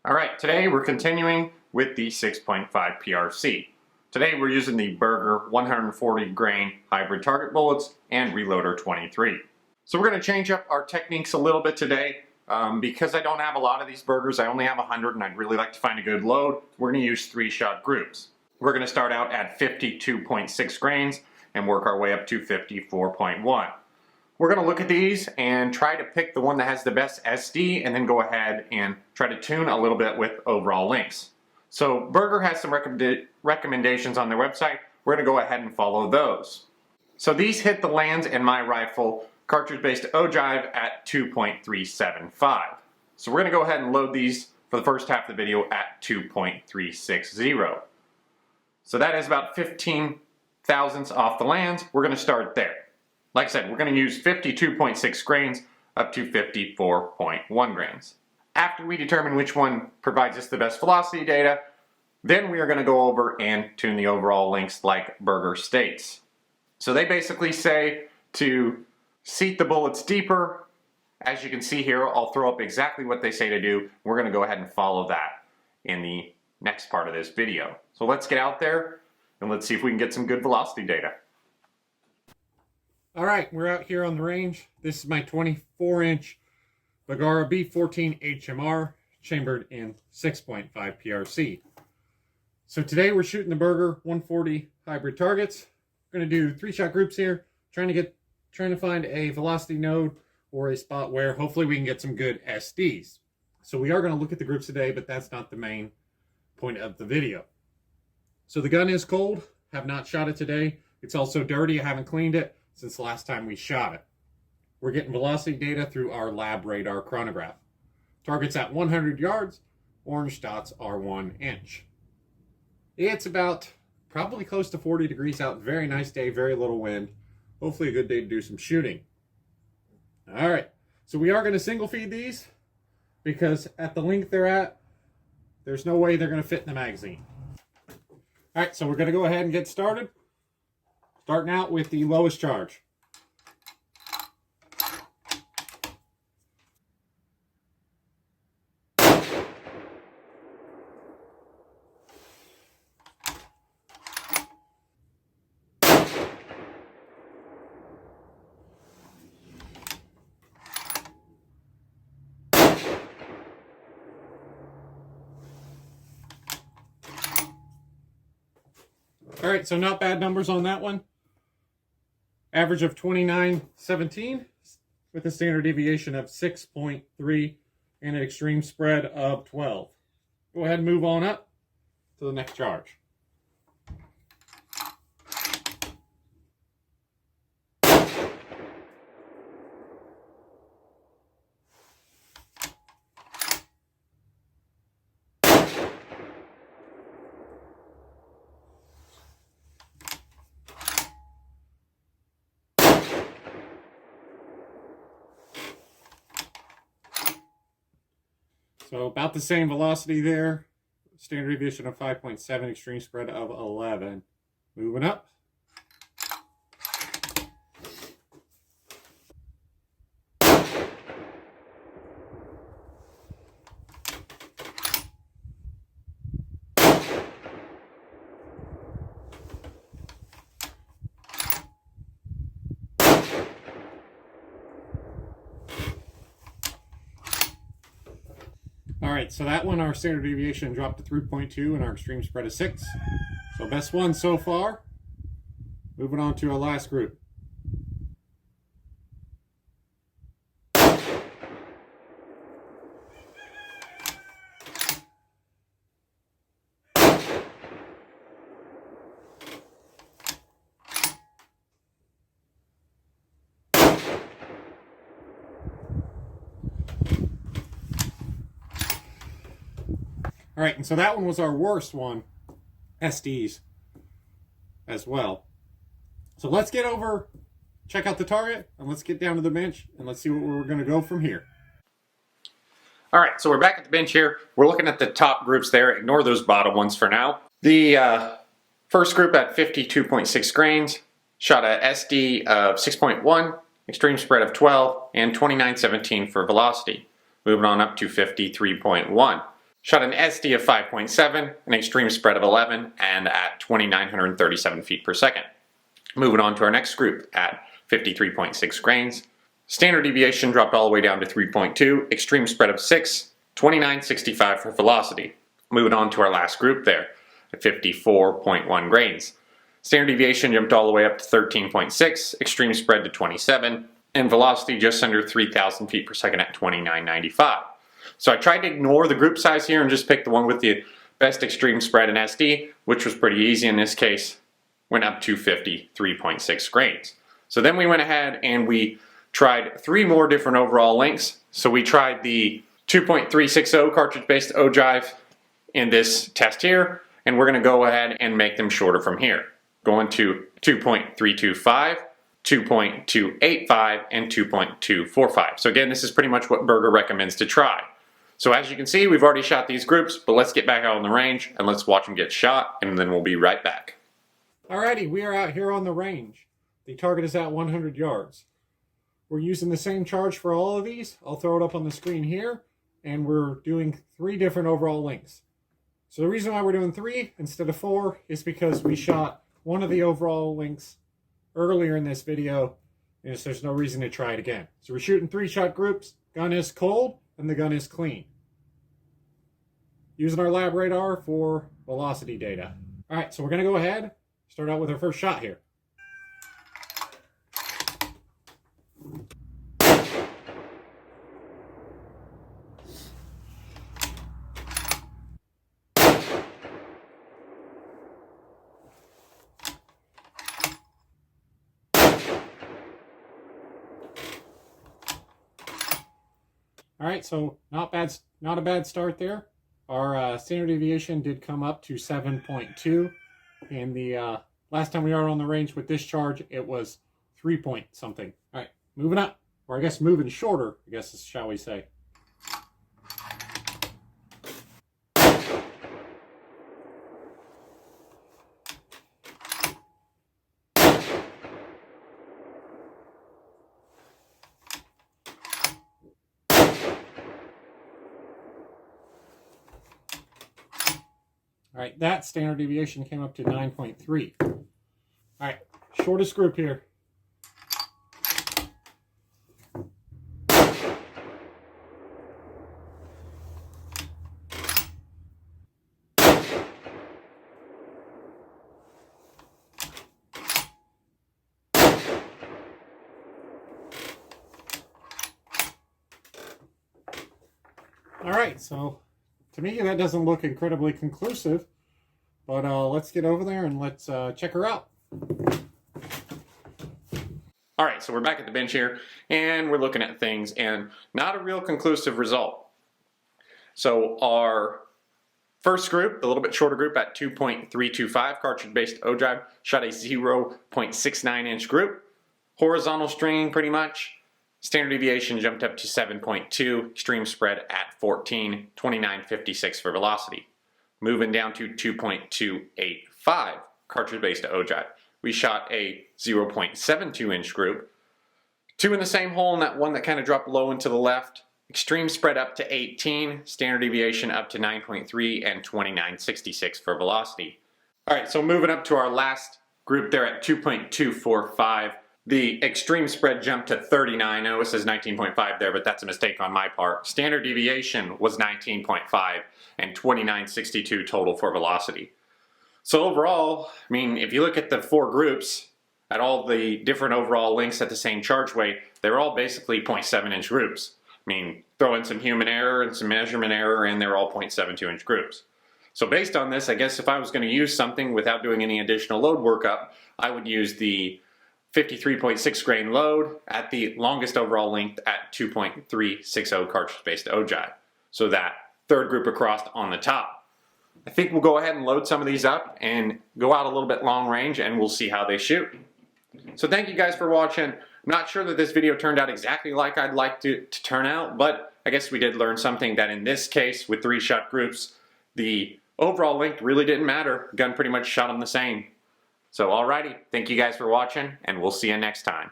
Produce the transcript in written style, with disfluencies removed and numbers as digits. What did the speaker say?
Alright, today we're continuing with the 6.5 PRC. Today we're using the Berger 140 grain hybrid target bullets and reloader 23. So we're going to change up our techniques a little bit today. Because I don't have a lot of these Bergers, I only have 100 and I'd really like to find a good load. We're going to use 3-shot groups. We're going to start out at 52.6 grains and work our way up to 54.1. We're going to look at these and try to pick the one that has the best SD and then go ahead and try to tune a little bit with overall lengths. So Berger has some recommendations on their website. We're going to go ahead and follow those. So these hit the lands in my rifle cartridge-based ogive at 2.375. So we're going to go ahead and load these for the first half of the video at 2.360. So that is about 15 thousandths off the lands. We're going to start there. Like I said, we're going to use 52.6 grains up to 54.1 grains. After we determine which one provides us the best velocity data, then we are going to go over and tune the overall lengths like Berger states. So they basically say to seat the bullets deeper. As you can see here, I'll throw up exactly what they say to do. We're going to go ahead and follow that in the next part of this video. So let's get out there and let's see if we can get some good velocity data. Alright, we're out here on the range. This is my 24-inch Bergera B14 HMR chambered in 6.5 PRC. So today we're shooting the Berger 140 hybrid targets. We're going to do 3-shot groups here, trying to find a velocity node or a spot where hopefully we can get some good SDs. So we are going to look at the groups today, but that's not the main point of the video. So the gun is cold. Have not shot it today. It's also dirty. I haven't cleaned it since the last time we shot it. We're getting velocity data through our lab radar chronograph. Target's at 100 yards. Orange dots are 1 inch. It's about probably close to 40 degrees out. Very nice day, very little wind. Hopefully a good day to do some shooting. All right, so we are going to single feed these because at the length they're at, there's no way they're going to fit in the magazine. All right, so we're going to go ahead and get started. Starting out with the lowest charge. All right, so not bad numbers on that one. Average of 29.17 with a standard deviation of 6.3 and an extreme spread of 12. Go ahead and move on up to the next charge. So about the same velocity there. Standard deviation of 5.7, extreme spread of 11. Moving up. Alright, so that one, our standard deviation dropped to 3.2 and our extreme spread is 6. So best one so far. Moving on to our last group. All right, and so that one was our worst one, SDs as well. So let's get over, check out the target, and let's get down to the bench, and let's see where we're going to go from here. All right, so we're back at the bench here. We're looking at the top groups there. Ignore those bottom ones for now. The first group at 52.6 grains shot a SD of 6.1, extreme spread of 12, and 29.17 for velocity. Moving on up to 53.1. Shot an SD of 5.7, an extreme spread of 11, and at 2,937 feet per second. Moving on to our next group at 53.6 grains. Standard deviation dropped all the way down to 3.2, extreme spread of 6, 2965 for velocity. Moving on to our last group there at 54.1 grains. Standard deviation jumped all the way up to 13.6, extreme spread to 27, and velocity just under 3,000 feet per second at 2995. So I tried to ignore the group size here and just pick the one with the best extreme spread in SD, which was pretty easy in this case. Went up to 53.6 grains. So then we went ahead and we tried 3 more different overall lengths. So we tried the 2.360 cartridge-based ogive in this test here, and we're going to go ahead and make them shorter from here. Going to 2.325, 2.285, and 2.245. So again, this is pretty much what Berger recommends to try. So as you can see, we've already shot these groups, but let's get back out on the range and let's watch them get shot, and then we'll be right back. Alrighty, we are out here on the range. The target is at 100 yards. We're using the same charge for all of these. I'll throw it up on the screen here, and we're doing 3 different overall lengths. So the reason why we're doing 3 instead of 4 is because we shot one of the overall lengths earlier in this video, and there's no reason to try it again. So we're shooting 3-shot groups. Gun is cold, and the gun is clean. Using our lab radar for velocity data. Alright, so we're going to go ahead, start out with our first shot here. Alright, so not a bad start there. Our standard deviation did come up to 7.2, and the last time we were on the range with this charge, it was 3 point something. Alright, moving up, or I guess moving shorter, I guess shall we say. All right, that standard deviation came up to 9.3. All right, shortest group here. All right, so to me that doesn't look incredibly conclusive, but let's get over there and let's check her out. All right, so we're back at the bench here, and we're looking at things, and not a real conclusive result. So our first group, the little bit shorter group at 2.325 cartridge-based ogive, shot a 0.69 inch group, horizontal stringing pretty much. Standard deviation jumped up to 7.2, extreme spread at 14, 29.56 for velocity. Moving down to 2.285 cartridge-based ogive. We shot a 0.72 inch group. 2 in the same hole, and that one that kind of dropped low and to the left. Extreme spread up to 18, standard deviation up to 9.3, and 29.66 for velocity. Alright, so moving up to our last group there at 2.245. The extreme spread jumped to 39. I know it says 19.5 there, but that's a mistake on my part. Standard deviation was 19.5 and 29.62 total for velocity. So overall, I mean, if you look at the 4 groups, at all the different overall lengths at the same charge weight, they're all basically 0.7 inch groups. I mean, throw in some human error and some measurement error, and they're all 0.72 inch groups. So based on this, I guess if I was going to use something without doing any additional load workup, I would use the 53.6 grain load at the longest overall length at 2.360 cartridge-based ogive. So that third group across on the top. I think we'll go ahead and load some of these up and go out a little bit long range, and we'll see how they shoot. So thank you guys for watching. I'm not sure that this video turned out exactly like I'd like to turn out, but I guess we did learn something, that in this case with 3-shot groups, the overall length really didn't matter. Gun pretty much shot them the same. So alrighty, thank you guys for watching, and we'll see you next time.